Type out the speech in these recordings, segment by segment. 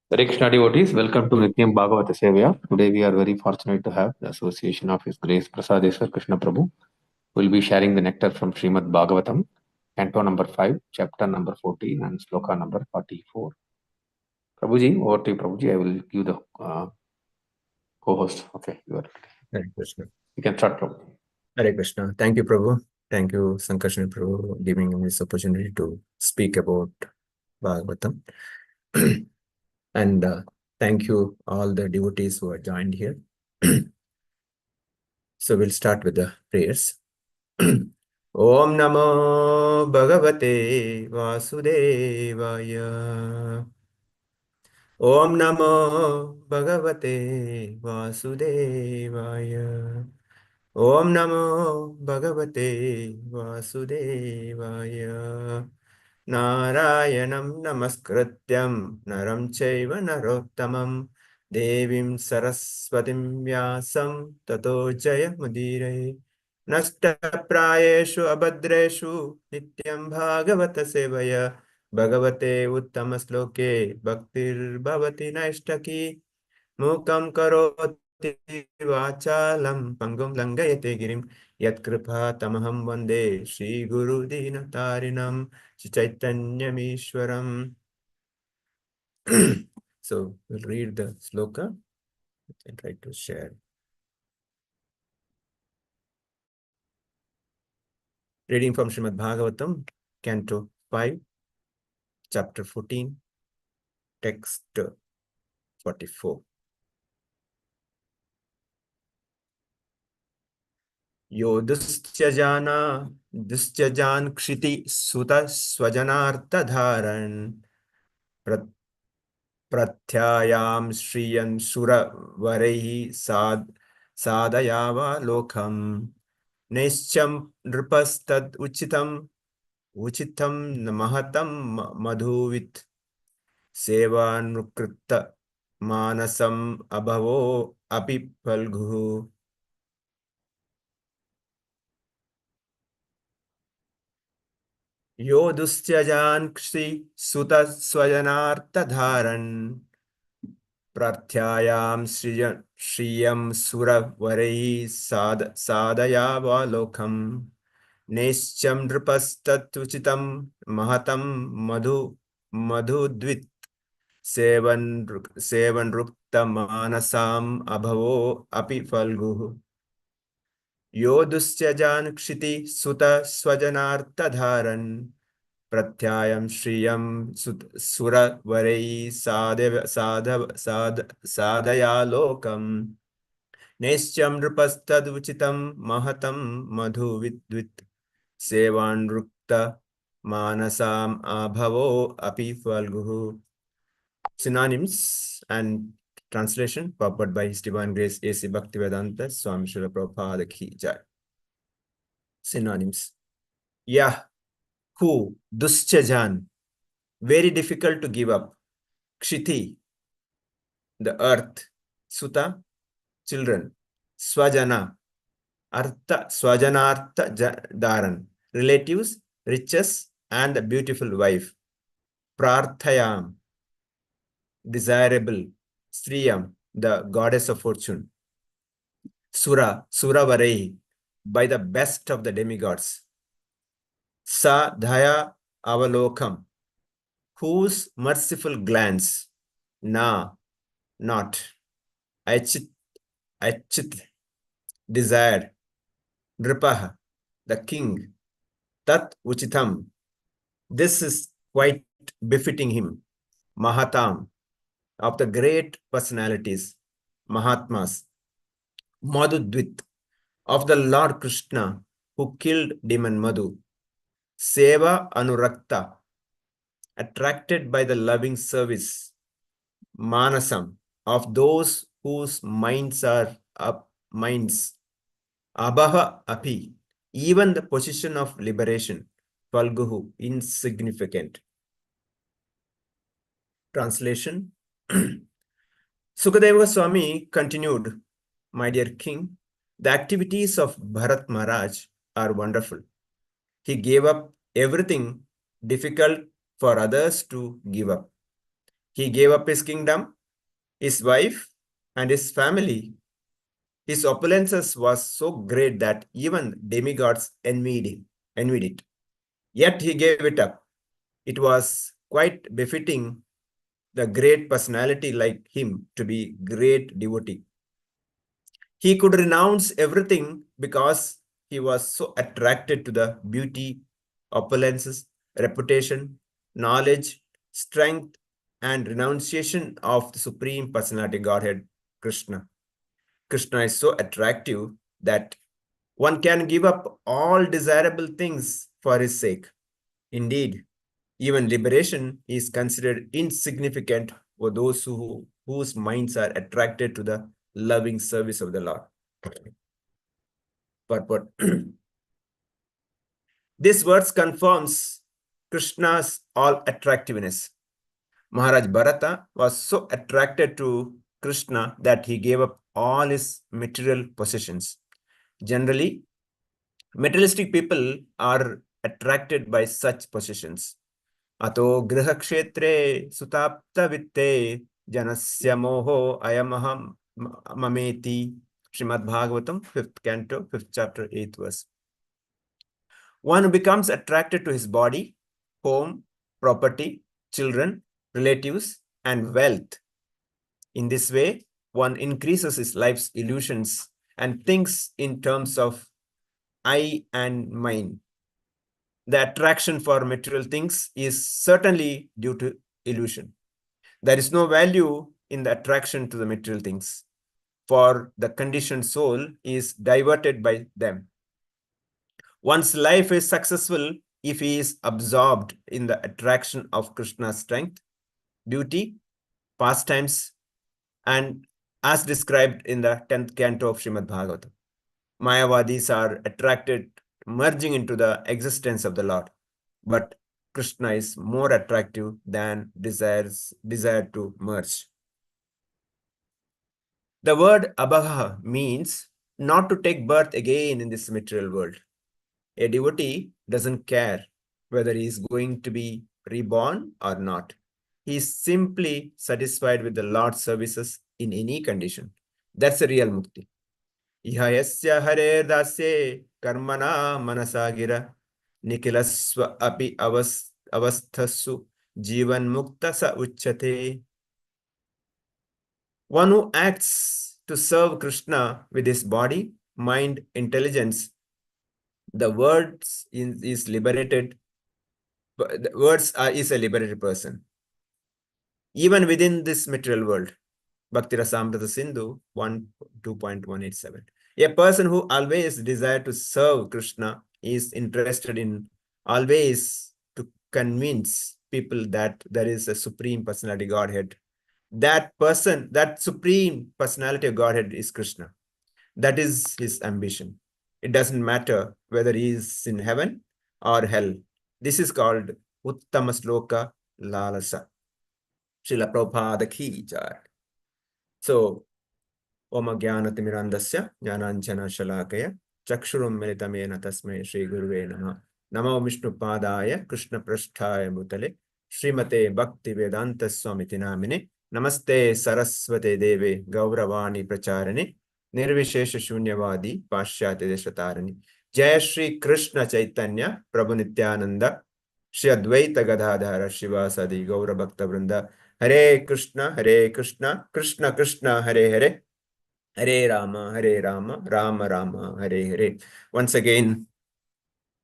Hare Krishna devotees, welcome to Nityam Bhagavata Sevaya. Today we are very fortunate to have the association of His Grace Prasadeshvar Krishna Prabhu, who will be sharing the nectar from Srimad Bhagavatam, Canto number 5, chapter number 14 and sloka number 44. Prabhuji, over to you, Prabhuji. I will give the co-host. Okay, you are. Hare Krishna. You can start, Prabhuji. Hare Krishna. Thank you, Prabhu. Thank you, Sankarshan Prabhu, giving me this opportunity to speak about Bhagavatam. And thank you, all the devotees who are joined here. So we'll start with the prayers. Om Namo Bhagavate Vasudevaya. Om Namo Bhagavate Vasudevaya. Om Namo Bhagavate Vasudevaya. Narayanam Namaskrityam Naram Chaiva Narottamam Devim Saraswatim Vyasam Tato Jaya Mudire Nashtaprayeshu Abhadreshu Nityam Bhagavata Sevaya Bhagavate Uttamasloke Bhaktir Bhavati Naishtaki Mukam Karoti Vachalam Pangum Langayate Girim Yatkripa Tamaham Vande Shri Guru Dinatarinam Shri Chaitanyamishwaram. So we'll read the sloka and try to share. Reading from Srimad Bhagavatam, Canto 5, Chapter 14, Text 44. Yo dustyajana dustyajan kshiti suta swajanartha dharan pratyayam shriyan sura varehi sadayava lokam nescham nrupastad uchitam mahatam madhuvit sevanukritta manasam abhavo api palghu. Yo dustyajan kshi suta swajanartha dharan pratyayam shriyam sura varehi sadayava lokam nescham nrupastatuchitam mahatam madhudvit sevanrukta manasam abhavo api falguh. Yo dustyajan kshiti suta swajanartha dharan pratyayam shriyam sura varei sadaya lokam nescham nrupastad uchitam mahatam madhu vidvit sevanrukta manasam abhavo api falguh. Synonyms and translation purport by His Divine Grace A.C. Bhaktivedanta Swami Srila Prabhupada Ki Jai. Synonyms. Yah, who, duschajan, very difficult to give up. Kshiti, the earth. Suta, children. Swajana, artha, swajanartha dharan, relatives, riches, and a beautiful wife. Prarthayam, desirable. Sriyam, the goddess of fortune. Suravarei, by the best of the demigods. Sadhaya avalokam, whose merciful glance. Not. Achit, desired. Nripaha, the king. Tat uchitam, this is quite befitting him. Mahatam, of the great personalities. Mahatmas. Madhudvit, of the Lord Krishna, who killed demon Madhu. Seva anurakta, attracted by the loving service. Manasam, of those whose minds are up minds. Abhava api, even the position of liberation. Falguhu, insignificant. Translation. Sukadeva Swami continued, my dear king, the activities of Bharat Maharaj are wonderful. He gave up everything difficult for others to give up. He gave up his kingdom, his wife, and his family. His opulences was so great that even demigods envied it. Yet he gave it up. It was quite befitting the great personality like him to be great devotee. He could renounce everything because he was so attracted to the beauty, opulences, reputation, knowledge, strength, and renunciation of the Supreme Personality Godhead, Krishna. Krishna is so attractive that one can give up all desirable things for his sake. Indeed, even liberation is considered insignificant for those whose minds are attracted to the loving service of the Lord. Purport. This verse confirms Krishna's all attractiveness. Maharaj Bharata was so attracted to Krishna that he gave up all his material possessions. Generally, materialistic people are attracted by such possessions. Ato grihakshetre sutapta vitte janasya moho ayamaham mameti. Srimad Bhagavatam, 5th canto, 5th chapter, 8th verse. One who becomes attracted to his body, home, property, children, relatives, and wealth. In this way, one increases his life's illusions and thinks in terms of I and mine. The attraction for material things is certainly due to illusion. There is no value in the attraction to the material things, for the conditioned soul is diverted by them. One's life is successful if he is absorbed in the attraction of Krishna's strength, beauty, pastimes, and as described in the 10th canto of Srimad Bhagavata. Mayavadis are attracted, merging into the existence of the Lord. But Krishna is more attractive than desire to merge. The word abhaga means not to take birth again in this material world. A devotee doesn't care whether he is going to be reborn or not. He is simply satisfied with the Lord's services in any condition. That's the real mukti. Ihayasya hare dasye karmana manasagira nikilasva api avasthasu jivan mukta sa uchate. One who acts to serve Krishna with his body, mind, intelligence, the words is liberated. The words is a liberated person. Even within this material world, Bhakti Rasamrita Sindhu 2.187. A person who always desires to serve Krishna is interested in always to convince people that there is a Supreme Personality Godhead. That person, that Supreme Personality of Godhead is Krishna. That is his ambition. It doesn't matter whether he is in heaven or hell. This is called Uttama Sloka Lalasa. Srila Prabhupada ki jai. So, Om Jnanatimirandasya Jnananjana Shalakaya Chakshurum Militamena Tasmai Shri Guruve Namah. Namo Vishnu Padaya Krishna Prasthaya Bhutale Srimate Bhakti Vedanta Swamiti Namine Namaste Saraswate Deve Gauravani Pracharane Nirvishesha Shunyavadi Pashyate Deshatarani. Jai Shri Krishna Chaitanya Prabhu Nityananda Shri Advaita Gadadhara Shivasadi Gaura Bhakta Vrinda. Hare Krishna, Krishna Krishna, Hare Hare, Hare Rama, Rama Rama, Hare Hare. Once again,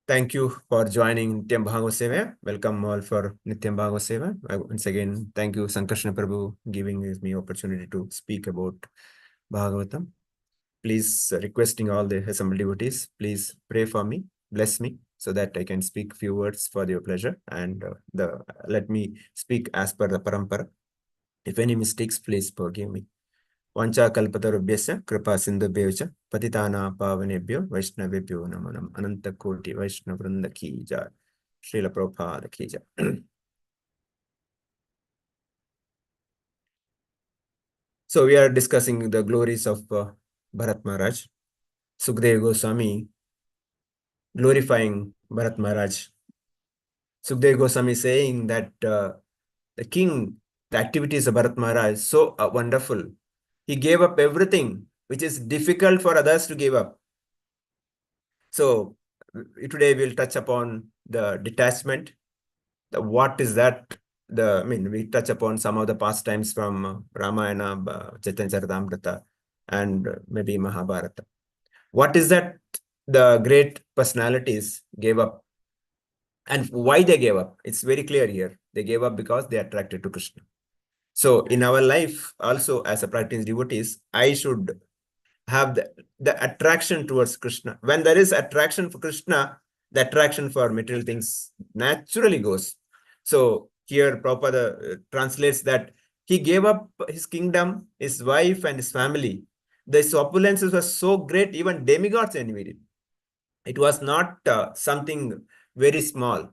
thank you for joining Nityam Bhagavata Sevaya. Welcome all for Nityam Bhagavata Sevaya. Once again, thank you Sankarshana Prabhu giving me opportunity to speak about Bhagavatam. Please requesting all the assembled devotees, please pray for me, bless me, so that I can speak few words for your pleasure, and let me speak as per the parampara. If any mistakes, please forgive me. Vancha kalpatarubhyasya kripa sindhubhyo patitana pavanebhyo vaishnavebhyo namo namo. Ananta koti vaishnavrinda ki jai. Srila Prabhupada ki jai. So we are discussing the glories of Bharat Maharaj. Sukadeva Goswami glorifying Bharat Maharaj. Sukadeva Goswami saying that the king the activities of Bharat Maharaj is so wonderful. He gave up everything, which is difficult for others to give up. So today we'll touch upon the detachment. What is that? We touch upon some of the pastimes from Ramayana, Chaitanya Charitamrita, and maybe Mahabharata. What is that the great personalities gave up? And why they gave up? It's very clear here. They gave up because they are attracted to Krishna. So in our life, also as a practicing devotees, I should have the attraction towards Krishna. When there is attraction for Krishna, the attraction for material things naturally goes. So here Prabhupada translates that he gave up his kingdom, his wife and his family. His opulences were so great, even demigods envied him. It was not something very small.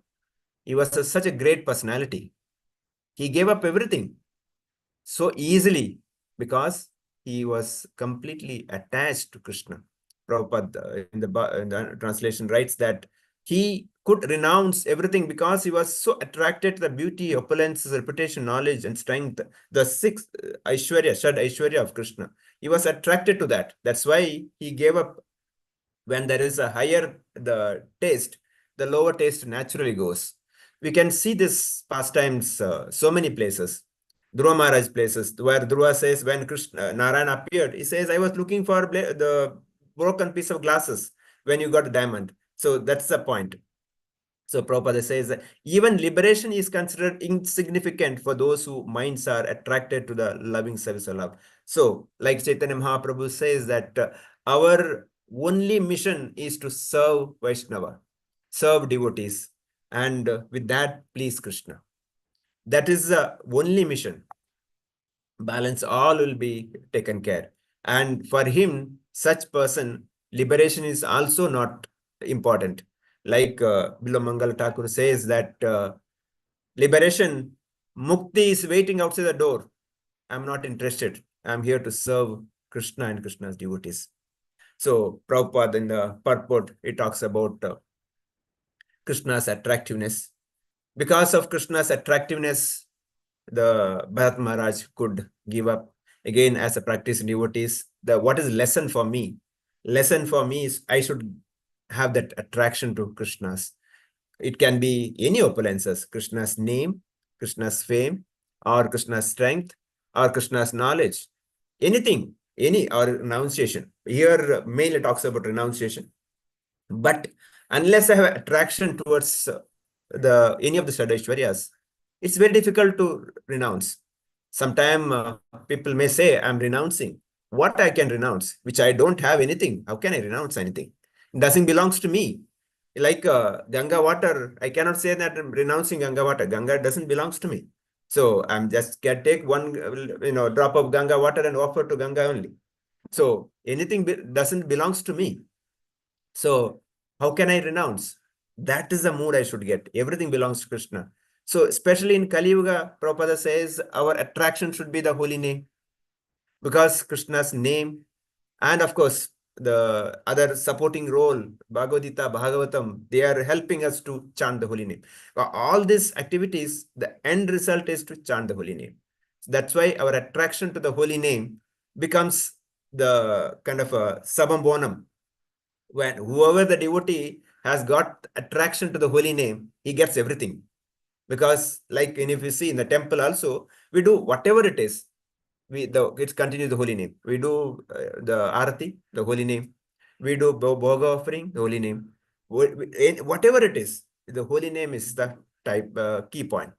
He was such a great personality. He gave up everything so easily because he was completely attached to Krishna. Prabhupada in the translation writes that he could renounce everything because he was so attracted to the beauty, opulence, reputation, knowledge, and strength, the six Shad Aishwarya of Krishna. He was attracted to that. That's why he gave up. When there is a higher the taste, the lower taste naturally goes. We can see this pastimes so many places. Dhruva Maharaj places where Dhruva says when Krishna Narayana appeared, he says, I was looking for the broken piece of glasses when you got a diamond. So that's the point. So Prabhupada says that even liberation is considered insignificant for those whose minds are attracted to the loving service of love. So like Chaitanya Mahaprabhu says that our only mission is to serve Vaishnava, serve devotees, and with that please Krishna. That is the only mission. Balance all will be taken care. And for him, such person, liberation is also not important. Like Bilo Mangala Thakur says that liberation, mukti is waiting outside the door. I'm not interested. I'm here to serve Krishna and Krishna's devotees. So Prabhupada in the purport, he talks about Krishna's attractiveness. Because of Krishna's attractiveness, the Bharat Maharaj could give up. Again, as a practice devotees, what is lesson for me? Lesson for me is I should have that attraction to Krishna's. It can be any opulences, Krishna's name, Krishna's fame, or Krishna's strength, or Krishna's knowledge. Anything, or renunciation. Here, mainly talks about renunciation. But unless I have attraction towards any of the Sadashwaryas, it's very difficult to renounce. Sometimes people may say, I'm renouncing. What I can renounce, which I don't have anything. How can I renounce anything? It doesn't belong to me. Like Ganga water, I cannot say that I'm renouncing Ganga water. Ganga doesn't belong to me. So I'm just can take one drop of Ganga water and offer to Ganga only. So anything doesn't belongs to me. So how can I renounce? That is the mood I should get. Everything belongs to Krishna. So especially in Kali Yuga, Prabhupada says our attraction should be the holy name. Because Krishna's name, and of course, the other supporting role, Bhagavata, Bhagavatam, they are helping us to chant the holy name. All these activities, the end result is to chant the holy name. That's why our attraction to the holy name becomes the kind of a sabam bonum. When whoever the devotee has got attraction to the holy name, he gets everything. Because like if you see in the temple also, we do whatever it is. It continues the holy name. We do the arati, the holy name. We do bhoga offering, the holy name. Whatever it is, the holy name is the key point.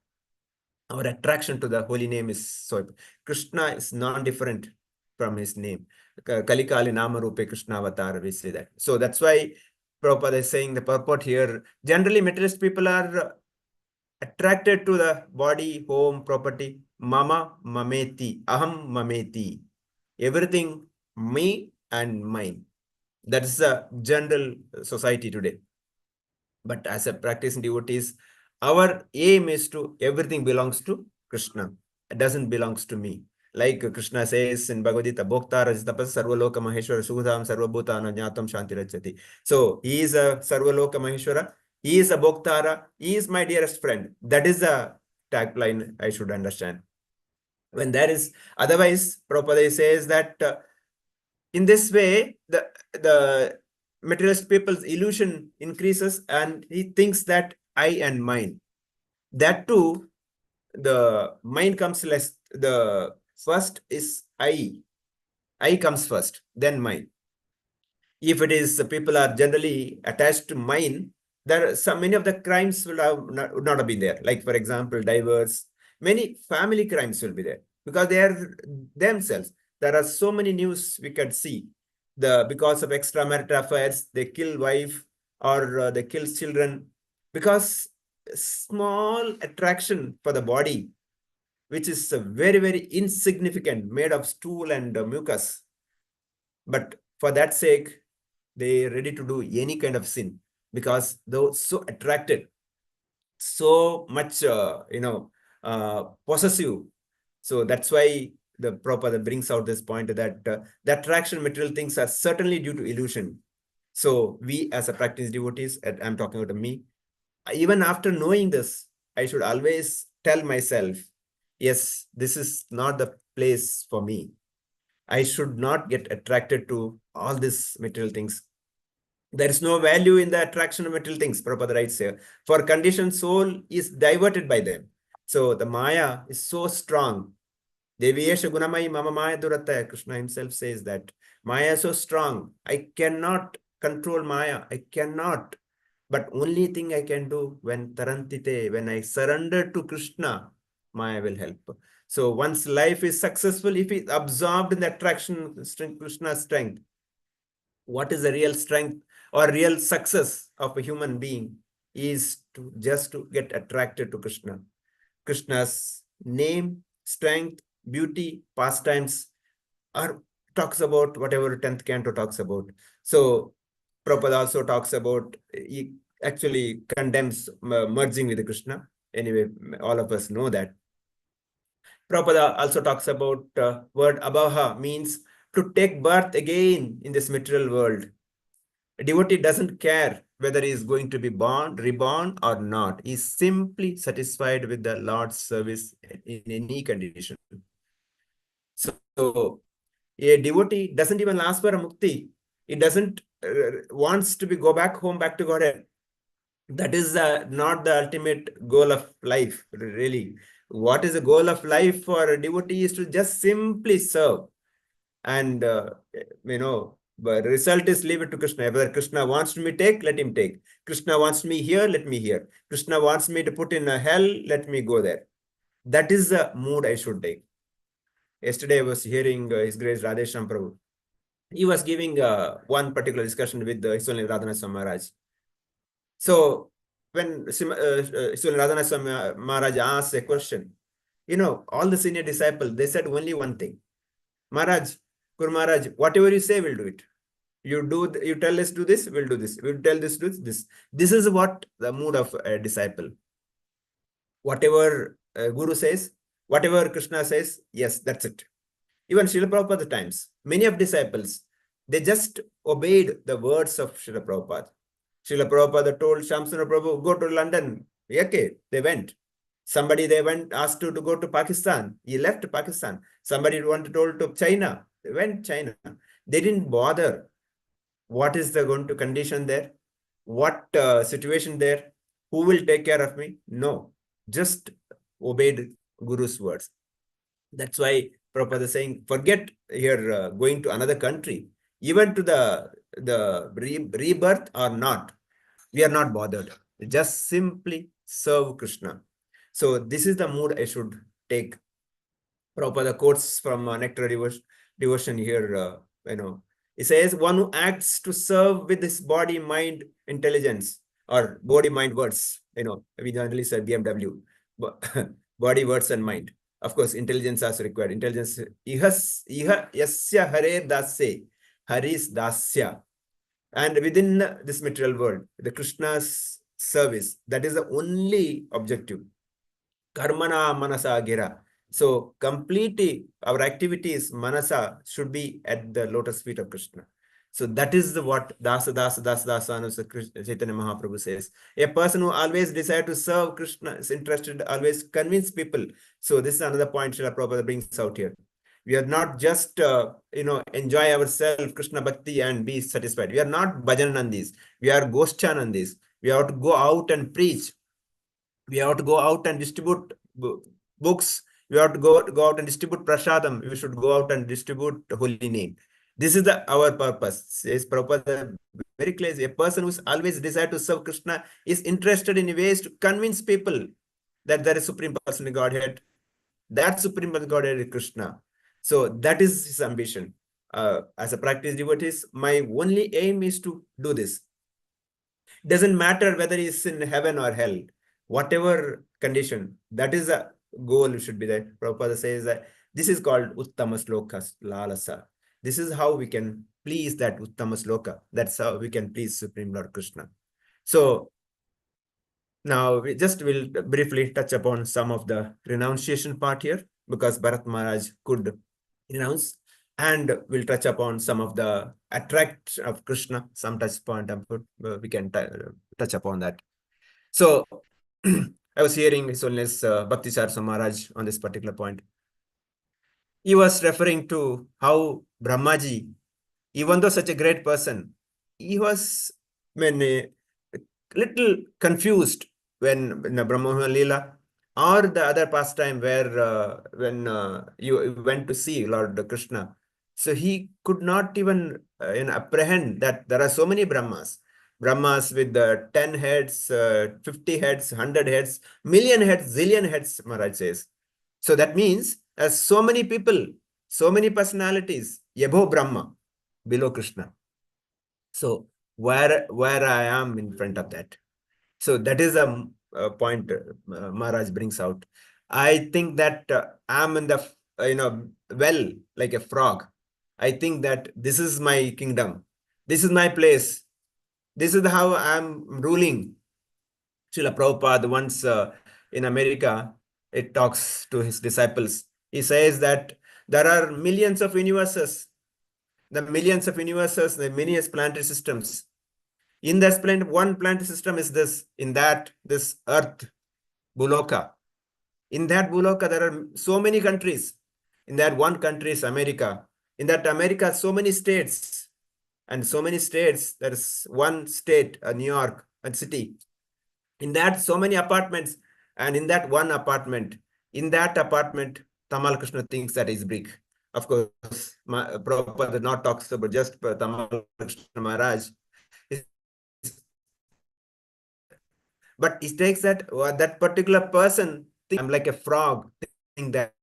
Our attraction to the holy name is so. Krishna is non-different from his name. Kalikali Nama Rupe Krishna Avatar, we say that. So that's why Prabhupada is saying the purport here. Generally, materialist people are attracted to the body, home, property. Mama mameti, aham mameti. Everything me and mine. That's the general society today. But as a practicing devotees, our aim is to everything belongs to Krishna. It doesn't belongs to me. Like Krishna says in Bhagavad Gita, Bhokta Rajitapas Sarvaloka Maheshwara Sudham Sarvabhutana Jnatam Shanti Rajyati. So he is a Sarvaloka Maheshwara. He is a Bhoktara. He is my dearest friend. That is the tagline I should understand. When there is, otherwise, Prabhupada says that in this way, the materialist people's illusion increases and he thinks that I and mine. That too, the mind comes less. The first is I. I comes first, then mine. If it is people are generally attached to mine, there are some many of the crimes would not have been there. Like for example, divorce, many family crimes will be there because they are themselves. There are so many news we can see. Because of extramarital affairs, they kill wife or they kill children because small attraction for the body, which is very, very insignificant, made of stool and mucus. But for that sake, they are ready to do any kind of sin because they're so attracted, so much, possessive. So that's why the Prabhupada brings out this point that the attraction material things are certainly due to illusion. So we as a practice devotees, and I'm talking about me, even after knowing this, I should always tell myself, yes, this is not the place for me. I should not get attracted to all these material things. There is no value in the attraction of material things, Prabhupada writes here. For conditioned soul is diverted by them. So the Maya is so strong. Deviyesha Gunamai Mama Maya Durataya. Krishna himself says that Maya is so strong. I cannot control Maya. I cannot. But only thing I can do when Tarantite, when I surrender to Krishna, Maya will help. So once life is successful, if it's absorbed in the attraction, Krishna's strength, what is the real strength or real success of a human being is to just to get attracted to Krishna. Krishna's name, strength, beauty, pastimes are talks about whatever 10th canto talks about. So Prabhupada also talks about, he actually condemns merging with Krishna. Anyway, all of us know that. Prabhupada also talks about word abhaha means to take birth again in this material world. A devotee doesn't care whether he is going to be born, reborn or not. He is simply satisfied with the Lord's service in any condition. So a devotee doesn't even ask for a mukti. He doesn't wants to go back home, back to Godhead. That is not the ultimate goal of life, really. What is the goal of life for a devotee is to just simply serve. And, the result is leave it to Krishna. Whether Krishna wants me to take, let him take. Krishna wants me here, let me here. Krishna wants me to put in a hell, let me go there. That is the mood I should take. Yesterday I was hearing His Grace Radhesham Prabhu. He was giving one particular discussion with His Holiness Radhanath Swami Maharaj. So when His Holiness Radhanath Swami Maharaj asked a question, all the senior disciples, they said only one thing. Maharaj, Guru Maharaj, whatever you say, we'll do it. You tell us do this, we'll do this. We'll tell this, do this. This is what the mood of a disciple. Whatever Guru says, whatever Krishna says, yes, that's it. Even Srila Prabhupada times, many of disciples, they just obeyed the words of Srila Prabhupada. Srila Prabhupada told Shamsundar Prabhu, go to London. Okay, they went. Somebody they went asked to go to Pakistan. He left Pakistan. Somebody wanted told to China. They went China. They didn't bother. What is the going to condition there? What situation there? Who will take care of me? No, just obeyed Guru's words. That's why Prabhupada is saying, forget here going to another country, even to the rebirth or not. We are not bothered. Just simply serve Krishna. So this is the mood I should take. Prabhupada quotes from Nectar Devotion here, it says, one who acts to serve with his body, mind, intelligence, or body, mind, words, we generally say BMW, body, words, and mind. Of course, intelligence is required. Intelligence, yasya hare dasya, haris dasya. And within this material world, the Krishna's service, that is the only objective. Karmana manasa gira. So completely our activities, manasa, should be at the lotus feet of Krishna. So that is what Dasa Dasa Dasa Dasa Chaitanya Mahaprabhu says. A person who always desires to serve Krishna is interested, always convince people. So this is another point Srila Prabhupada brings out here. We are not just enjoy ourselves Krishna Bhakti and be satisfied. We are not Bhajanandis. We are Goschanandis. We have to go out and preach. We have to go out and distribute books. We have to go out and distribute prasadam. We should go out and distribute holy name. This is our purpose. Says Prabhupada very clearly. A person who is always desire to serve Krishna is interested in ways to convince people that there is Supreme Personality Godhead. That Supreme Personality Godhead is Krishna. So that is his ambition. As a practice devotees, my only aim is to do this. Doesn't matter whether he's in heaven or hell, whatever condition, that is a goal should be there. Prabhupada says that this is called Uttama Sloka Lalasa. This is how we can please that Uttama Sloka. That's how we can please Supreme Lord Krishna. So now we just will briefly touch upon some of the renunciation part here, because Bharat Maharaj could renounce, and we'll touch upon some of the attract of Krishna, some touch point we can touch upon that. So I was hearing His Holiness Bhakti Saraswati Maharaj on this particular point. He was referring to how Brahmaji, even though such a great person, he was little confused when in the Brahma Lila or the other pastime where when you went to see Lord Krishna. So he could not even apprehend that there are so many Brahmas. Brahmas with 10 heads, 50 heads, 100 heads, million heads, zillion heads, Maharaj says. So that means so many people, so many personalities, above Brahma, below Krishna. So where I am in front of that. So that is a point Maharaj brings out. I think that I'm in the well, like a frog. I think that this is my kingdom. This is my place. This is how I'm ruling. Srila Prabhupada once in America, it talks to his disciples. He says that there are millions of universes, the millions of universes, the millions planetary systems. In this planet, one planetary system is this. In that, this Earth, Buloka. In that Buloka, there are so many countries. In that one country is America. In that America, so many states. And so many states, there is one state, New York, a city. In that, so many apartments. And in that one apartment, Tamal Krishna thinks that is big. Of course, Prabhupada not talks about just Tamal Krishna Maharaj. But it takes that that particular person think I'm like a frog, think that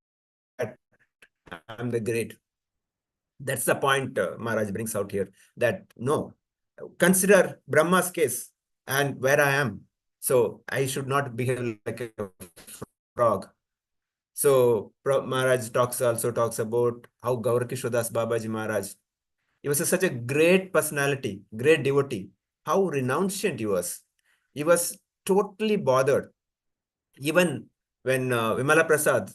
I'm the great. That's the point Maharaj brings out here, that no, consider Brahma's case and where I am. So I should not behave like a frog. So Maharaj also talks about how Gaurakishodas Babaji Maharaj, he was such a great personality, great devotee, how renunciant he was. He was totally bothered. Even when Vimala Prasad,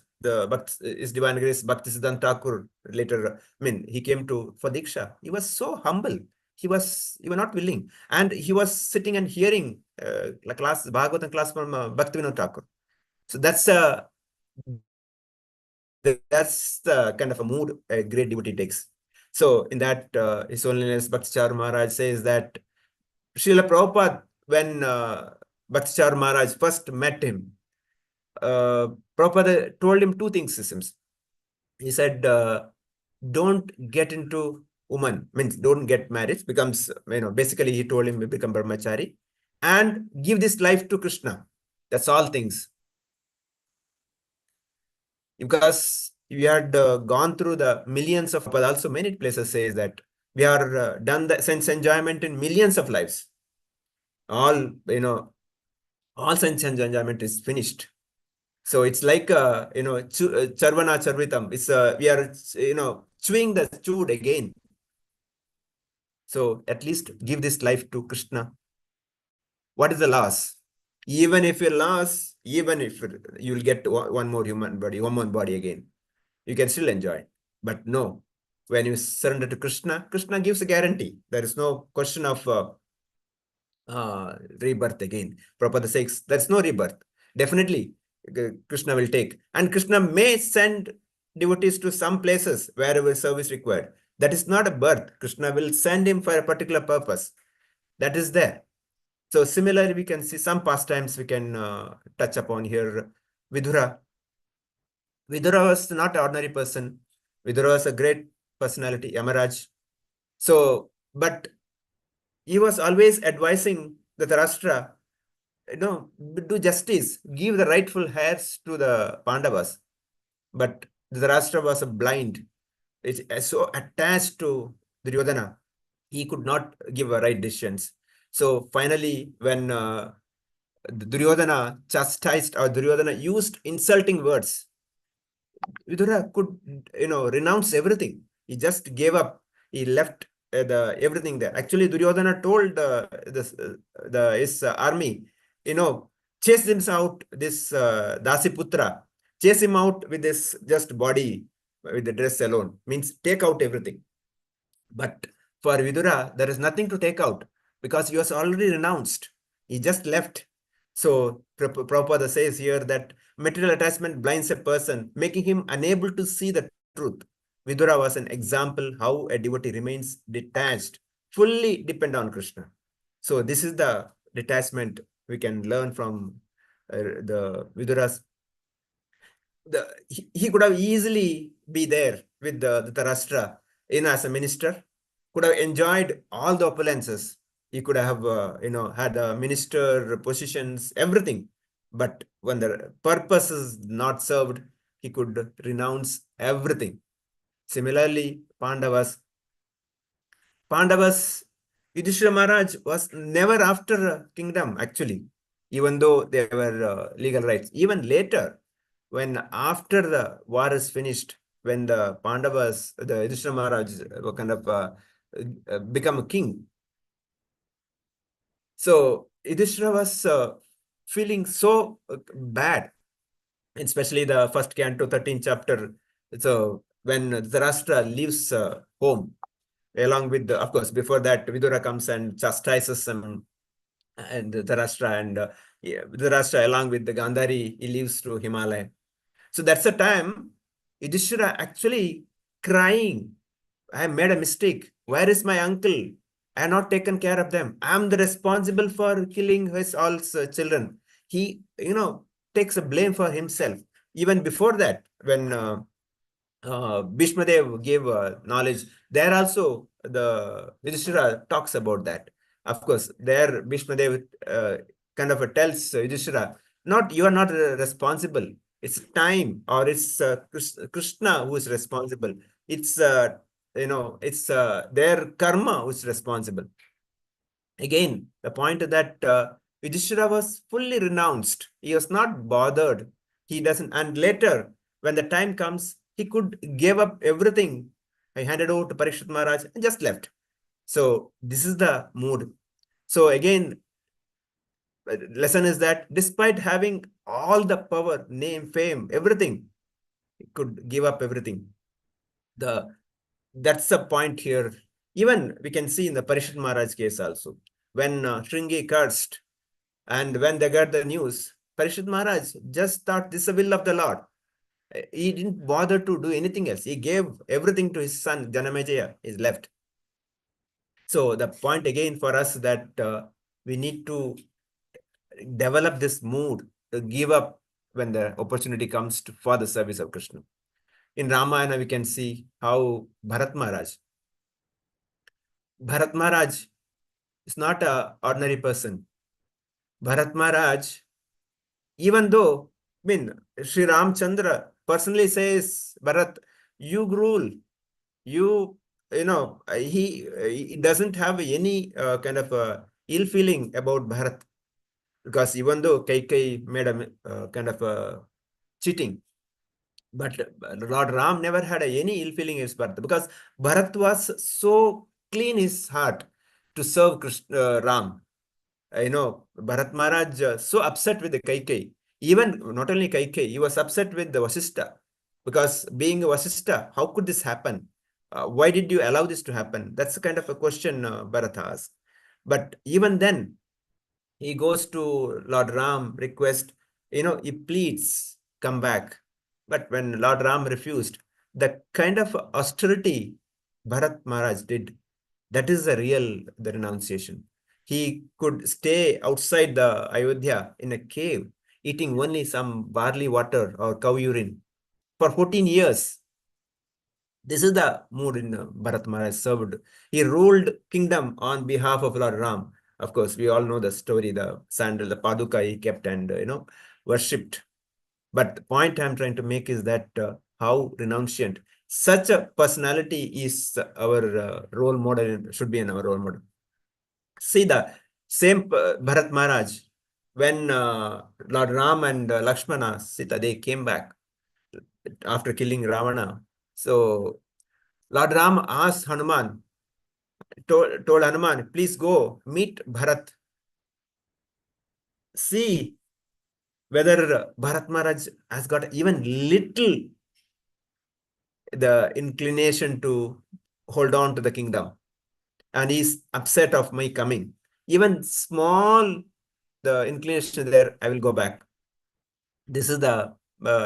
his Divine Grace Bhaktisiddhanta Thakur, later, he came for Diksha. He was so humble. He was not willing. And he was sitting and hearing Bhagavata class from Bhaktivinoda Thakur. So that's the kind of a mood a great devotee takes. So in that, His Holiness Bhaktisiddhanta Maharaj says that Srila Prabhupada, when Bhaktisiddhanta Maharaj first met him, Prabhupada told him two things, systems. He said, don't get into woman, means don't get married, becomes, basically he told him to become brahmachari, and give this life to Krishna. That's all things. Because we had gone through the millions of, but also many places says that we are done the sense enjoyment in millions of lives. All, all sense enjoyment is finished. So it's like, charvana charvitam. It's we are, chewing the chewed again. So at least give this life to Krishna. What is the loss? Even if you loss, even if you'll get one more human body again, you can still enjoy. But no, When you surrender to Krishna, Krishna gives a guarantee. There is no question of rebirth again. Prabhupada says there's no rebirth. Definitely, Krishna will take. And Krishna may send devotees to some places wherever service required. That is not a birth. Krishna will send him for a particular purpose. That is there. So similarly, we can see some pastimes we can touch upon here. Vidura. Vidura was not an ordinary person. Vidura was a great personality, Yamaraj. So, but he was always advising the Dhritarashtra, do justice, give the rightful heirs to the Pandavas. But the Dhritarashtra was a blind. It's so attached to Duryodhana, he could not give a right decisions. So finally, when Duryodhana chastised or Duryodhana used insulting words, Vidura could, renounce everything. He just gave up. He left everything there. Actually, Duryodhana told his army, chase him out. This Dasiputra, chase him out with this just body, with the dress alone. Means take out everything. But for Vidura, there is nothing to take out because he was already renounced. He just left. So Prabhupada says here that material attachment blinds a person, making him unable to see the truth. Vidura was an example how a devotee remains detached, fully dependent on Krishna. So this is the detachment we can learn from the Vidura's. He could have easily be there with the Dhritarashtra as a minister, could have enjoyed all the opulences. He could have, had minister positions, everything. But when the purpose is not served, he could renounce everything. Similarly, Pandavas, Yudhishthira Maharaj was never after a kingdom, actually, even though they were legal rights. Even later, when after the war is finished, when the Pandavas, the Yudhishthira Maharaj kind of become a king. So Yudhishthira was feeling so bad, especially the first canto, 13th chapter. So when Dhritarashtra leaves home, along with, of course, before that, Vidura comes and chastises him and Dhritarashtra, and Dhritarashtra, along with the Gandhari, he leaves to Himalaya. So that's the time Yudhishthira actually crying, I made a mistake. Where is my uncle? I have not taken care of them. I am the responsible for killing his all children. He, takes a blame for himself. Even before that, when Bhishma Dev gave knowledge, there also the Yudhishthira talks about that. Of course, there Bhishma Dev kind of tells Yudhishthira, you are not responsible. It's time, or it's Krishna who is responsible. It's it's their karma who is responsible. Again, the point that Yudhishthira was fully renounced. He was not bothered. He doesn't. And later, when the time comes, he could give up everything. I handed over to Parikshit Maharaj and just left. So this is the mood. So again, lesson is that despite having all the power, name, fame, everything, he could give up everything. That's the point here. Even we can see in the Parikshit Maharaj case also, when Shringi cursed, and when they got the news, Parikshit Maharaj just thought this is the will of the Lord. He didn't bother to do anything else. He gave everything to his son, Janamejaya, is left. So the point again for us that we need to develop this mood to give up when the opportunity comes for the service of Krishna. In Ramayana, we can see how Bharat Maharaj is not an ordinary person. Bharat Maharaj, even though, Sri Ramchandra personally says, Bharat, you rule, he doesn't have any kind of ill feeling about Bharat, because even though Kaikai made a kind of cheating, but Lord Ram never had any ill feeling against Bharat, because Bharat was so clean his heart to serve Ram. Bharat Maharaj so upset with the Kaikai. Even not only Kaikai, he was upset with the Vasishtha, because being a Vasishtha, how could this happen? why did you allow this to happen? That's the kind of a question Bharata asked. But even then, he goes to Lord Ram, request, he pleads, come back. But when Lord Ram refused, the kind of austerity Bharat Maharaj did, that is the renunciation. He could stay outside the Ayodhya in a cave, eating only some barley water or cow urine for 14 years. This is the mood in Bharat Maharaj served. He ruled kingdom on behalf of Lord Ram. Of course, we all know the story, the sandal, the paduka he kept and, worshipped. But the point I'm trying to make is that how renunciant such a personality is our role model, should be in our role model. See the same Bharat Maharaj, when Lord Ram and Lakshmana, Sita, they came back after killing Ravana. So Lord Ram asked Hanuman, told Hanuman, please go meet Bharat. See whether Bharat Maharaj has got even little the inclination to hold on to the kingdom. And he's upset of my coming. Even small the inclination there, I will go back. This is the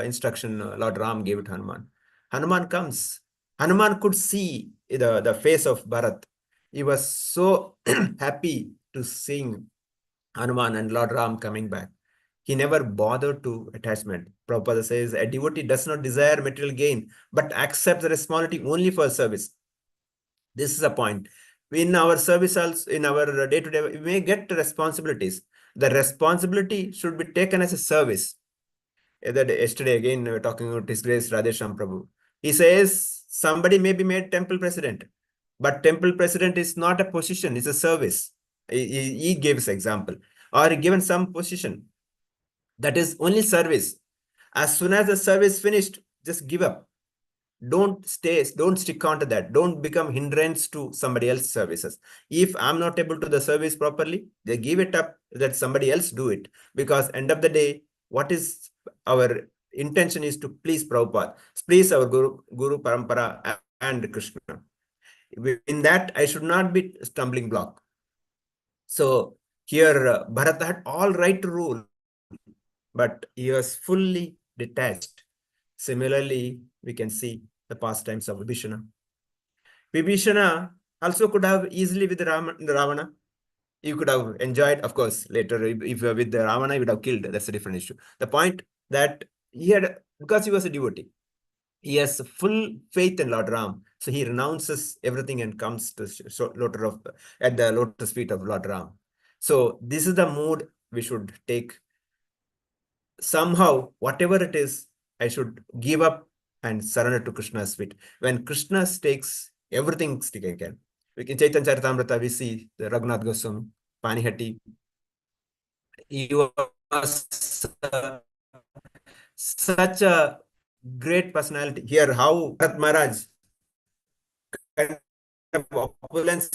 instruction Lord Ram gave to Hanuman. Hanuman comes. Hanuman could see the face of Bharat. He was so happy to seeing Hanuman and Lord Ram coming back. He never bothered to attachment. Prabhupada says, a devotee does not desire material gain, but accepts the responsibility only for service. This is a point. In our service, also, in our day-to-day, we may get responsibilities. The responsibility should be taken as a service. That yesterday again we were talking about His Grace Radhesham Prabhu. He says somebody may be made temple president, but temple president is not a position; it's a service. He gives example, or given some position that is only service. As soon as the service finished, just give up. Don't stick on to that. Don't become hindrance to somebody else's services. If I'm not able to the service properly, they give it up, that somebody else do it. Because end of the day, what is our intention is to please Prabhupada, please our Guru Parampara and Krishna. In that, I should not be stumbling block. So here, Bharata had all right to rule, but he was fully detached. Similarly, we can see the pastimes of Vibhishana. Vibhishana also could have easily with Ravana. You could have enjoyed, of course, later if with the Ravana, you would have killed. That's a different issue. The point that he had, because he was a devotee, he has full faith in Lord Ram. So he renounces everything and comes to at the lotus feet of Lord Ram. So this is the mood we should take. Somehow, whatever it is, I should give up and surrender to Krishna's feet. When Krishna takes everything again. In Chaitanya Charitamrita, we see the Raghunath Goswami, Panihati. He was such a great personality. Here, how Bharat Maharaj, kind of opulence,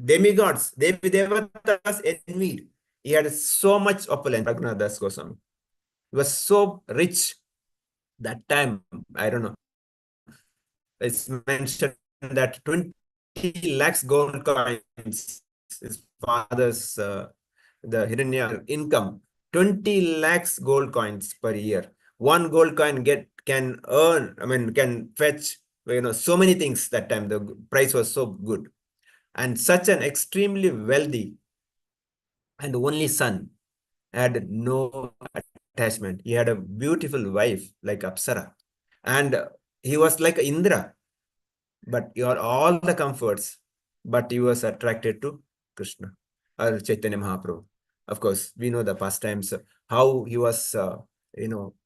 demigods, Devatas envied. He had so much opulence, Raghunath Das Goswami. He was so rich that time. I don't know. It's mentioned that 20 lakhs gold coins, his father's the Hiranya income, 20 lakhs gold coins per year. One gold coin can fetch so many things that time. The price was so good. And such an extremely wealthy and only son had no attachment. He had a beautiful wife like Apsara. And he was like Indra. But you are all the comforts, but he was attracted to Krishna or Chaitanya Mahaprabhu. Of course, we know the pastimes, how he was,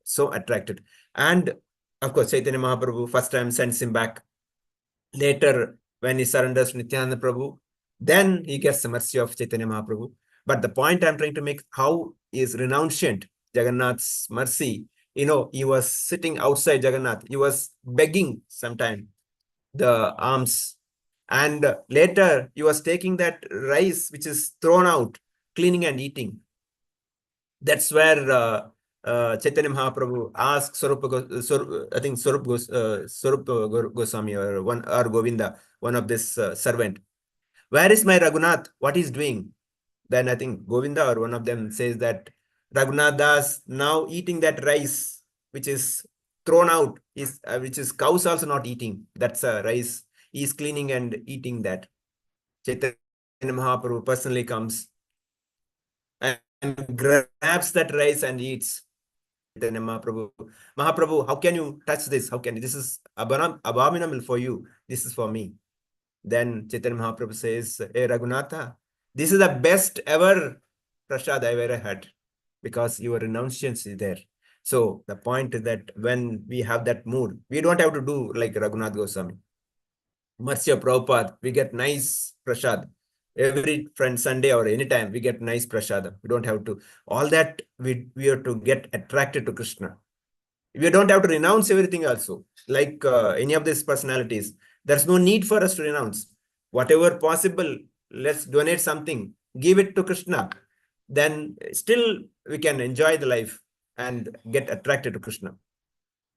so attracted. And of course, Chaitanya Mahaprabhu first time sends him back. Later, when he surrenders to Nityananda Prabhu, then he gets the mercy of Chaitanya Mahaprabhu. But the point I'm trying to make, how is renunciant Jagannath's mercy? He was sitting outside Jagannath. He was begging sometime the alms, and later he was taking that rice which is thrown out, cleaning and eating. That's where Chaitanya Mahaprabhu asked I think Swarup Goswami or Govinda, one of this servant, where is my Raghunath? What is doing? Then I think Govinda or one of them says that Raghunath Das now eating that rice which is thrown out, which is cows also not eating. That's a rice. He is cleaning and eating that. Chaitanya Mahaprabhu personally comes and grabs that rice and eats. Chaitanya Mahaprabhu, Mahaprabhu, how can you touch this? How can you? This is abominable for you. This is for me. Then Chaitanya Mahaprabhu says, hey Raghunatha, this is the best ever prasad I've ever had because your renunciance is there. So the point is that when we have that mood, we don't have to do like Raghunath Goswami. Mercy of Prabhupada, we get nice prasad. Every friend Sunday or anytime we get nice prasad. We don't have to, all that we have to get attracted to Krishna. We don't have to renounce everything also. Like any of these personalities, there's no need for us to renounce. Whatever possible, let's donate something, give it to Krishna. Then still we can enjoy the life and get attracted to Krishna.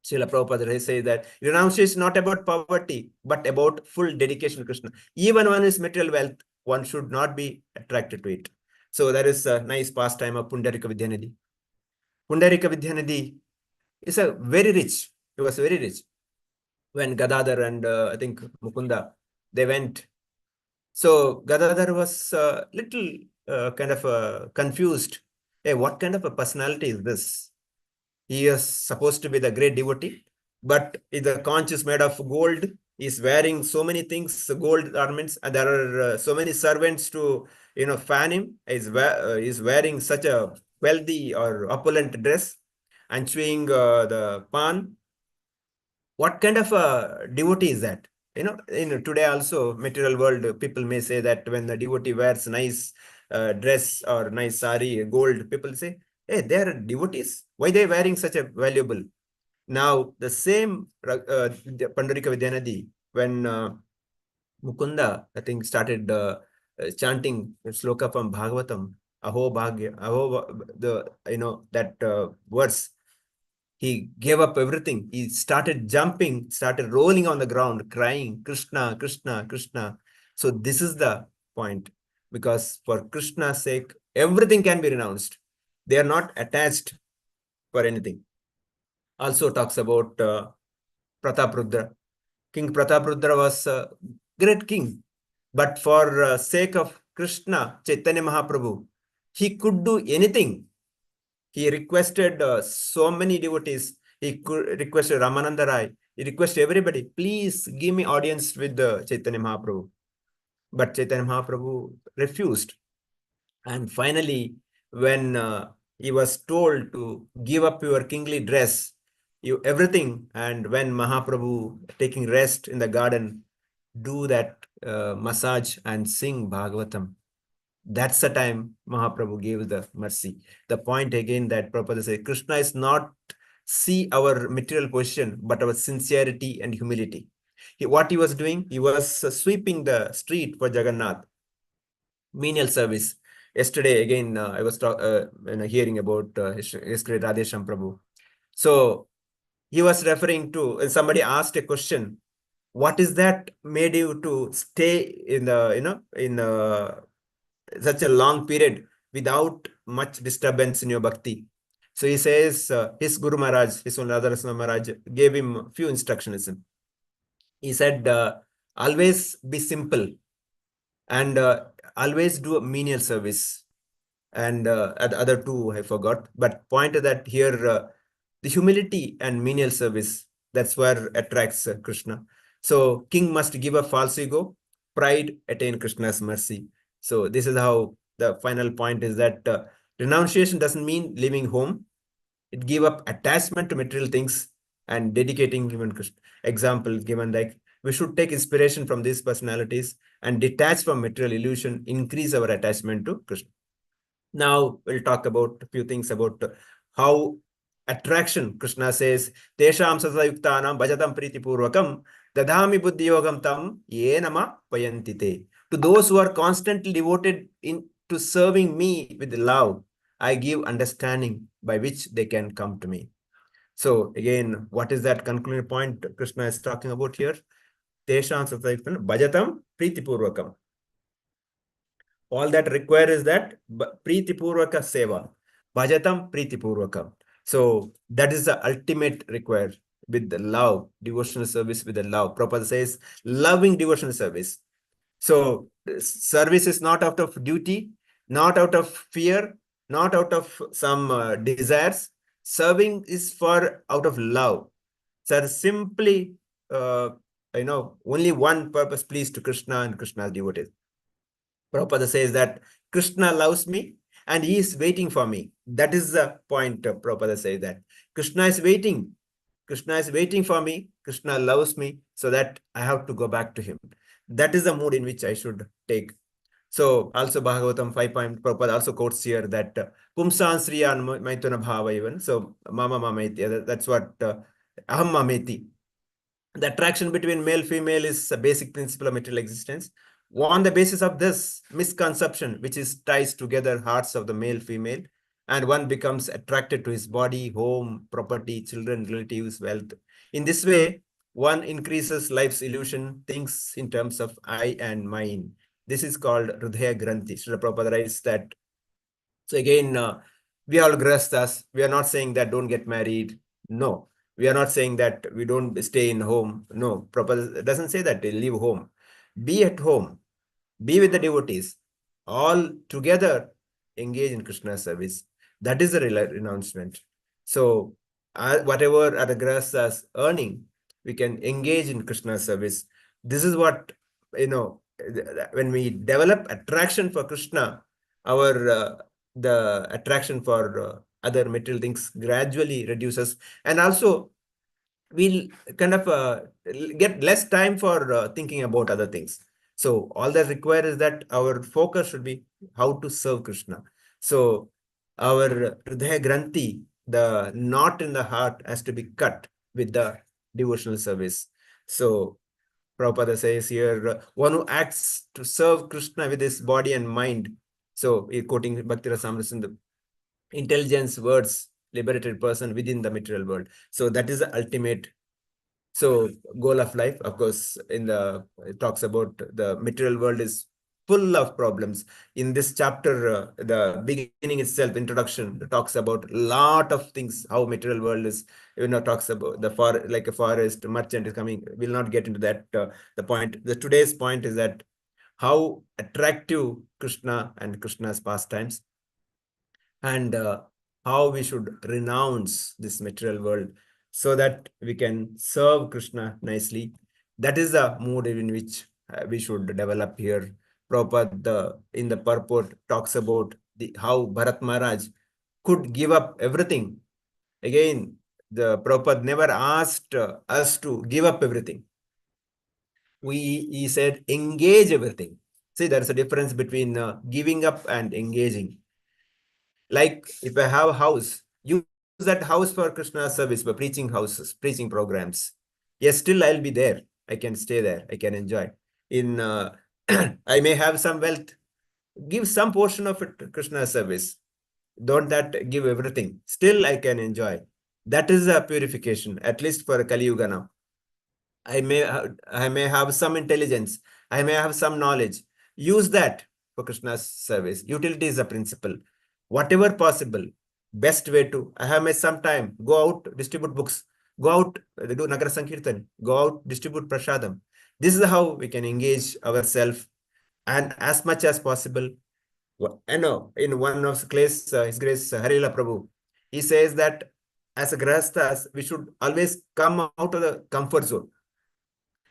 Srila Prabhupada says that renunciation is not about poverty, but about full dedication to Krishna. Even one is material wealth, one should not be attracted to it. So that is a nice pastime of Pundarika Vidyanidhi. Pundarika Vidyanidhi is a very rich. He was very rich. When Gadadhar and I think Mukunda, they went. So Gadadhar was little kind of confused. Hey, what kind of a personality is this? He is supposed to be the great devotee, but the conch is made of gold. He's wearing so many things, gold ornaments, and there are so many servants to fan him. He's wearing such a wealthy or opulent dress and chewing the pan. What kind of a devotee is that? In today also, material world, people may say that when the devotee wears nice dress or nice sari, gold, people say, hey, they are devotees. Why they are wearing such a valuable? Now, the same Pandarika Vidyanidhi, when Mukunda, I think, started chanting sloka from Bhagavatam, Aho Bhagya, that verse, he gave up everything. He started jumping, started rolling on the ground, crying, Krishna, Krishna, Krishna. So this is the point. Because for Krishna's sake, everything can be renounced. They are not attached for anything. Also talks about Prataprudra. King Prataprudra was a great king. But for sake of Krishna, Chaitanya Mahaprabhu, he could do anything. He requested so many devotees. He could requested Ramananda Rai. He requested everybody, please give me audience with Chaitanya Mahaprabhu. But Chaitanya Mahaprabhu refused. And finally, when he was told to give up your kingly dress, everything, and when Mahaprabhu taking rest in the garden, do that massage and sing Bhagavatam. That's the time Mahaprabhu gave the mercy. The point again that Prabhupada said, Krishna is not see our material position, but our sincerity and humility. What he was doing, he was sweeping the street for Jagannath, menial service. Yesterday, again, I was hearing about his great Radhesham Prabhu. So he was referring to, somebody asked a question, what is that made you to stay in the, such a long period without much disturbance in your bhakti? So he says his Guru Maharaj, his own Radharasana Maharaj, gave him a few instructions. He said, always be simple and always do a menial service. And the other two I forgot. But point is that here, the humility and menial service, that's where attracts Krishna. So king must give a false ego, pride, attain Krishna's mercy. So this is how the final point is that renunciation doesn't mean leaving home. It give up attachment to material things and dedicating human Krishna. Example given like we should take inspiration from these personalities and detach from material illusion, increase our attachment to Krishna. Now we'll talk about a few things about how attraction. Krishna says, Tesham Sasayuktanam Bhajatam Priti Purvakam Dadhami Buddhi Yogam Tam Yenama Payantite. To those who are constantly devoted to serving me with love, I give understanding by which they can come to me. So again, what is that concluding point Krishna is talking about here? Tesham bhajatam pritipurvakam. All that require is that pritipurvaka seva. Bhajatam pritipurvakam. So that is the ultimate require with the love, devotional service with the love. Prabhupada says loving devotional service. So service is not out of duty, not out of fear, not out of some desires. Serving is for out of love. So simply, only one purpose, please, to Krishna and Krishna's devotees. Prabhupada says that Krishna loves me and he is waiting for me. That is the point. Prabhupada says that Krishna is waiting. Krishna is waiting for me. Krishna loves me so that I have to go back to him. That is the mood in which I should take. So also Bhagavatam 5 point, Prabhupada also quotes here that Pumsan Sriyan Maituna Bhava even. So Mama Mameti, that's what Aham Mameti. The attraction between male female is a basic principle of material existence. On the basis of this misconception, which is ties together hearts of the male female, and one becomes attracted to his body, home, property, children, relatives, wealth. In this way, one increases life's illusion, thinks in terms of I and mine. This is called Hridaya Granthi. Srila Prabhupada writes that. So again, we are all grastas. We are not saying that don't get married. No. We are not saying that we don't stay in home. No. Prabhupada doesn't say that they leave home. Be at home. Be with the devotees. All together engage in Krishna's service. That is the renouncement. So whatever are the grastas earning, we can engage in Krishna's service. This is what, when we develop attraction for Krishna, our the attraction for other material things gradually reduces, and also we'll kind of get less time for thinking about other things. So all that requires is that our focus should be how to serve Krishna. So our Hridaya Granthi, the knot in the heart, has to be cut with the devotional service. So Prabhupada says here, one who acts to serve Krishna with his body and mind. So quoting Bhakti Rasamrita, the intelligence, words, liberated person within the material world. So that is the ultimate goal of life. Of course, it talks about the material world is full of problems. In this chapter, the beginning itself, introduction, talks about a lot of things, how material world is, talks about like a forest, merchant is coming. We'll not get into that. Today's point is that how attractive Krishna and Krishna's pastimes, and how we should renounce this material world so that we can serve Krishna nicely. That is the mood in which we should develop here. Prabhupada in the purport talks about how Bharat Maharaj could give up everything. Again, the Prabhupada never asked us to give up everything. He said engage everything. See, there's a difference between giving up and engaging. Like if I have a house, use that house for Krishna service, for preaching houses, preaching programs. Yes, still I'll be there. I can stay there. I can enjoy. I may have some wealth. Give some portion of it to Krishna service. Don't that give everything. Still I can enjoy. That is a purification, at least for Kali Yuga now. I may have some intelligence. I may have some knowledge. Use that for Krishna's service. Utility is a principle. Whatever possible, best way to. I have some time. Go out, distribute books. Go out, do Nagara Sankirtan. Go out, distribute Prasadam. This is how we can engage ourselves, and as much as possible. I know in one of His Grace Harila Prabhu, he says that as a grahasthas, we should always come out of the comfort zone,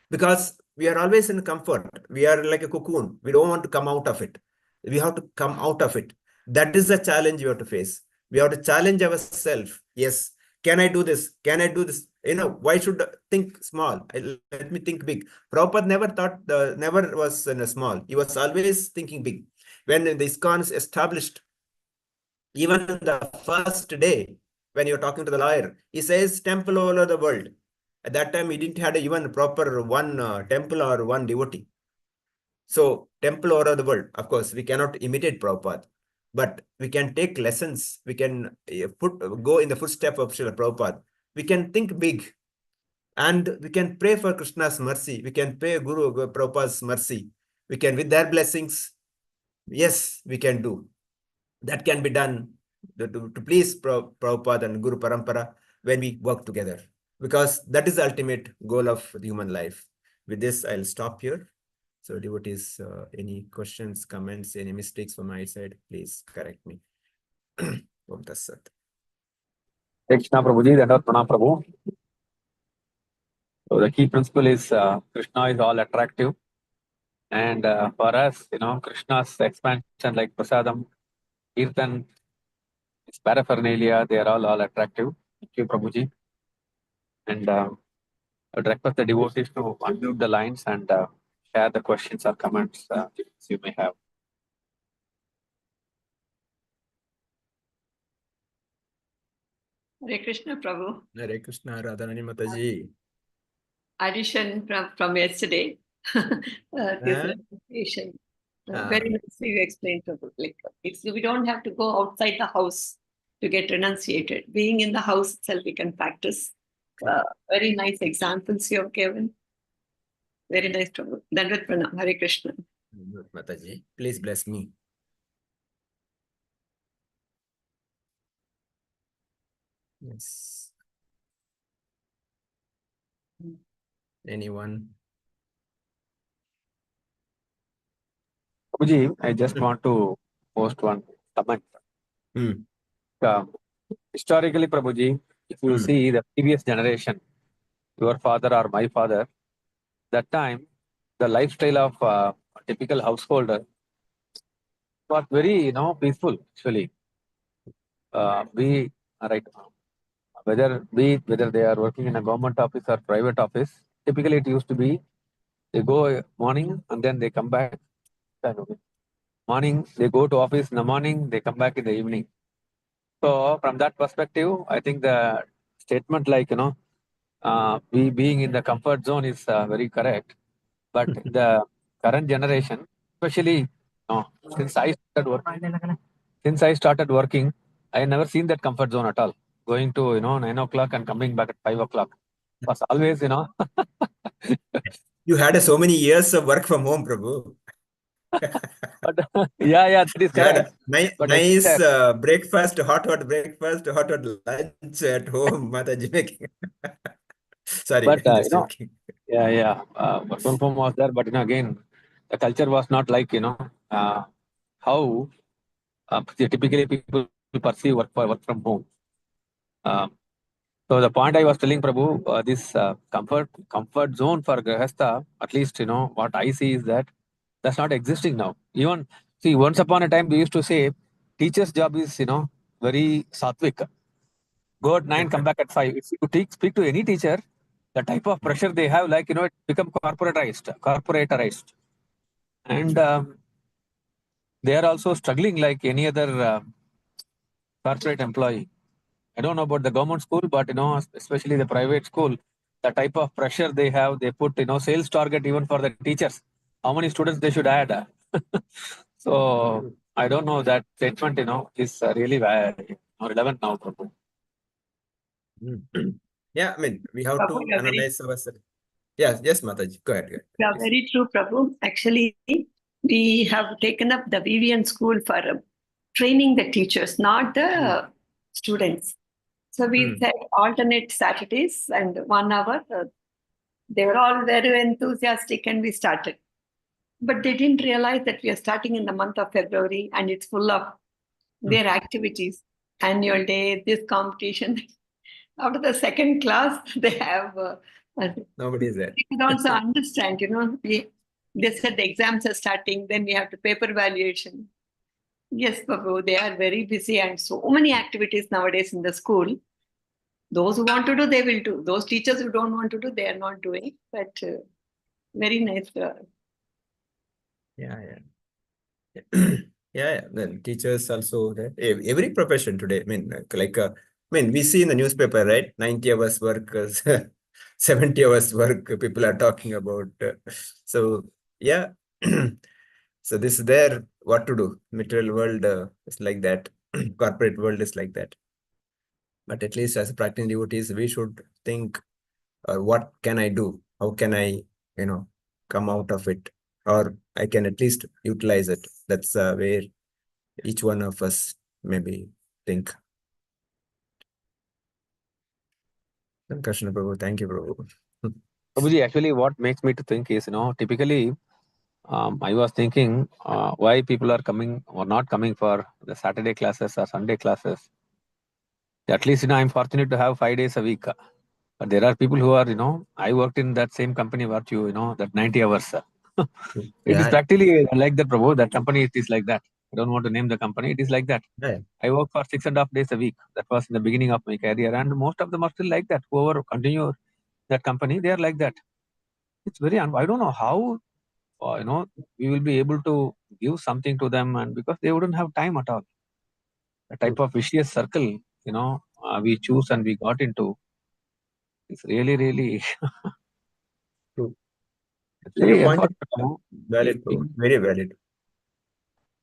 because we are always in comfort. We are like a cocoon. We don't want to come out of it. We have to come out of it. That is the challenge we have to face. We have to challenge ourselves. Yes, can I do this? Can I do this? Why should I think small? Let me think big. Prabhupada never was in a small. He was always thinking big. When the ISKCON is established, even the first day, when you're talking to the lawyer, he says temple all over the world. At that time, he didn't have even proper one temple or one devotee. So temple all over the world. Of course, we cannot imitate Prabhupada. but we can take lessons. We can go in the footstep of Srila Prabhupada. We can think big, and we can pray for Krishna's mercy. We can pray Guru Prabhupada's mercy. We can, with their blessings, yes, we can do. That can be done to please Prabhupada and Guru Parampara when we work together, because that is the ultimate goal of the human life. With this, I'll stop here. So devotees, any questions, comments, any mistakes from my side, please correct me. Om Tat Sat. Krishna Prabhuji, Dandavad Pranam Prabhu. So the key principle is Krishna is all attractive. And for us, Krishna's expansion like Prasadam, Kirtan, its paraphernalia, they are all attractive. Thank you, Prabhuji. And I would request the devotees to unmute the lines and share the questions or comments you may have. Hare Krishna, Prabhu. Hare Krishna, Radharani Mataji. Addition from yesterday. This representation. Very nicely you explained, Prabhu. Like, we don't have to go outside the house to get renunciated. Being in the house itself, we can practice. Very nice examples you have given. Very nice, Prabhu. Dandavad Pranam. Hare Krishna. Mataji, please bless me. Yes. Anyone? Prabhuji, I just want to post one comment. Historically, Prabhuji, if you see the previous generation, your father or my father, that time, the lifestyle of a typical householder was very, peaceful, actually. Whether they are working in a government office or private office, typically it used to be, they go morning and then they come back. Morning, they go to office in the morning, they come back in the evening. So from that perspective, I think the statement like, we being in the comfort zone is very correct. But the current generation, especially since I started working, I never seen that comfort zone at all. Going to 9 o'clock and coming back at 5 o'clock was always You had so many years of work from home, Prabhu. But, that is correct. Nice breakfast, hot breakfast, hot lunch at home, Mataji making. Sorry, but just joking. Work from home was there, but again, the culture was not like how typically people perceive work from home. So the point I was telling Prabhu, this comfort zone for Grahastha, at least what I see is that that's not existing now. Even see, once upon a time we used to say teacher's job is very sattvic. Go at 9, come back at 5. If you speak to any teacher, the type of pressure they have, like it become corporatized, and they are also struggling like any other corporate employee. I don't know about the government school, but especially the private school, the type of pressure they have, they put sales target even for the teachers. How many students they should add? So I don't know, that statement is really relevant now. Yeah, I mean, we have Prabhu, to analyze ourselves. Yes, Mataji, go ahead. Yeah, very true, Prabhu. Actually, we have taken up the VVN school for training the teachers, not the students. So we said alternate Saturdays and 1 hour. They were all very enthusiastic and we started. But they didn't realize that we are starting in the month of February and it's full of their activities, annual day, this competition. After the second class, they have... Nobody is there. You can also understand, they said the exams are starting, then we have to paper evaluation. Yes, Prabhu, they are very busy and so many activities nowadays in the school. Those who want to do, they will do. Those teachers who don't want to do, they are not doing. But very nice. Yeah. Then teachers also there. Every profession today. I mean, we see in the newspaper, right? 90 hours work, 70 hours work. People are talking about. So yeah. So this is there, what to do? Material world is like that. Corporate world is like that. But at least as practicing devotees, we should think, what can I do? How can I, come out of it? Or I can at least utilize it. That's where each one of us maybe think. Krishna Prabhu, thank you, Prabhu. Prabhuji, actually, what makes me to think is, typically, I was thinking why people are coming or not coming for the Saturday classes or Sunday classes. At least, I'm fortunate to have 5 days a week. But there are people who are, I worked in that same company, what that 90 hours. It is Yeah, practically like that, Prabhu. That company, it is like that. I don't want to name the company. It is like that. yeah. I work for 6.5 days a week. That was in the beginning of my career. And most of them are still like that. Whoever continue that company, they are like that. It's very, I don't know how, we will be able to give something to them, and because they wouldn't have time at all. The type of vicious circle, we choose and we got into, it's really, really True. very Your point is unfortunate. valid, Prabhu. Very valid.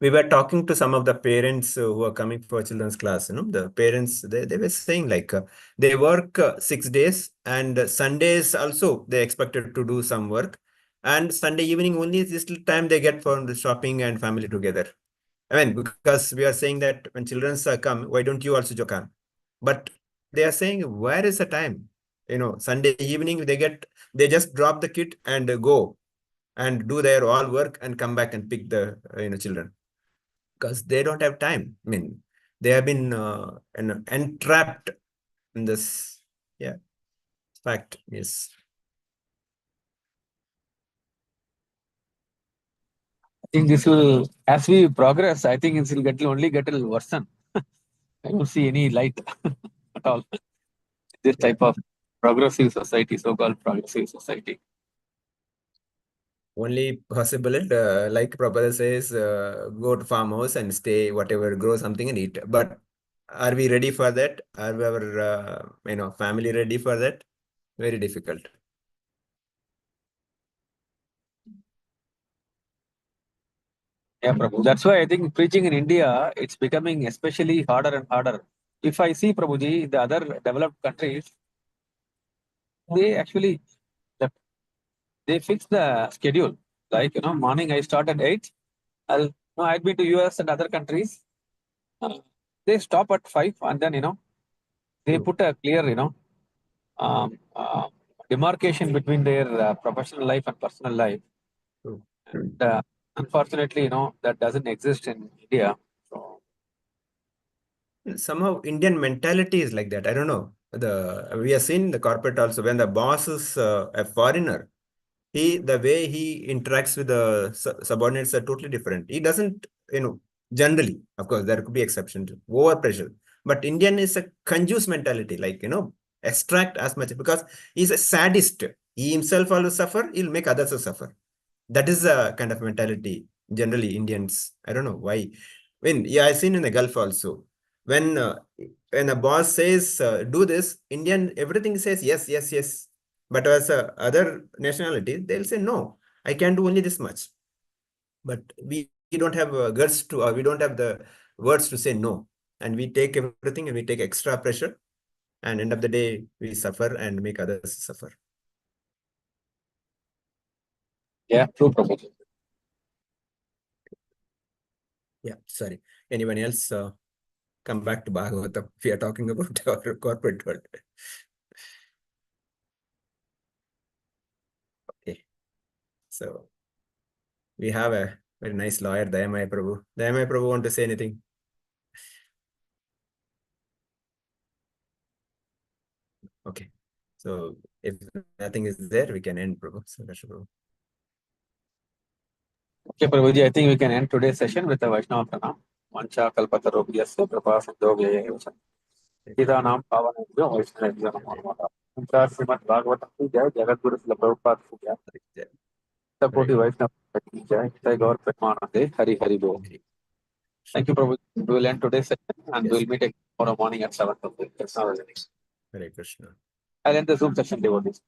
We were talking to some of the parents who are coming for children's class. The parents, they were saying like they work 6 days, and Sundays also they expected to do some work, and Sunday evening only is this little time they get for the shopping and family together. I mean, because we are saying that when children's come, why don't you also come? But they are saying, where is the time? Sunday evening they just drop the kid and go and do their all work and come back and pick the children, because they don't have time. I mean, they have been entrapped in this. Yeah, fact. Yes. I think this will, as we progress, I think it will only get a little worsen. I don't see any light at all. This type of progressive society, so-called progressive society. Only possible, like Prabhupada says, go to farmhouse and stay, whatever, grow something and eat. But are we ready for that? Are our family ready for that? Very difficult. Yeah, Prabhu. That's why I think preaching in India, it's becoming especially harder and harder. If I see, Prabhuji, the other developed countries, they actually, they fix the schedule. Like, morning I start at 8. I'd been to US and other countries. They stop at 5, and then, they put a clear, um, uh, demarcation between their professional life and personal life. And, unfortunately, that doesn't exist in India. So, Somehow Indian mentality is like that. I don't know. We have seen the corporate also, when the boss is a foreigner, the way he interacts with the subordinates are totally different. He doesn't, generally, of course, there could be exceptions, over pressure. But Indian is a conjuice mentality, like, extract as much, because he's a sadist. He himself also suffer, he'll make others to suffer. That is a kind of mentality, generally, Indians. I don't know why. Yeah, I've seen in the Gulf also. When a boss says, do this, Indian, everything says yes, yes, yes. But as other nationalities, they'll say, no, I can do only this much. But we don't have guts to, we don't have the words to say no. And we take everything and we take extra pressure. And end of the day, we suffer and make others suffer. yeah, true, Prabhuji. Yeah, sorry. Anyone else? Come back to Bhagavata. We are talking about our corporate world. Okay. So we have a very nice lawyer, Dayamaya Prabhu. Dayamaya Prabhu, want to say anything? Okay. So if nothing is there, we can end, Prabhu. So that's Prabhu. Okay, Prabhuji, I think we can end today's session with a Vaishnava Pranam. Vancha kalpatarobhyasya prabha sindhobhyaya Siddhanam pavanabhyo Vaishnavabhyo namo namaha. Vancha Srimad Bhagavatam ki jai, Jagadguru Srila Prabhupada ki jai. Sapoti Vaishnava ki jai, Jai Gaur Premanande, Hari Hari Bol. Thank you, Prabhuji. We will end today's session and we'll meet again tomorrow morning at 7:00. Hare Krishna. I'll end the Zoom session, devotees.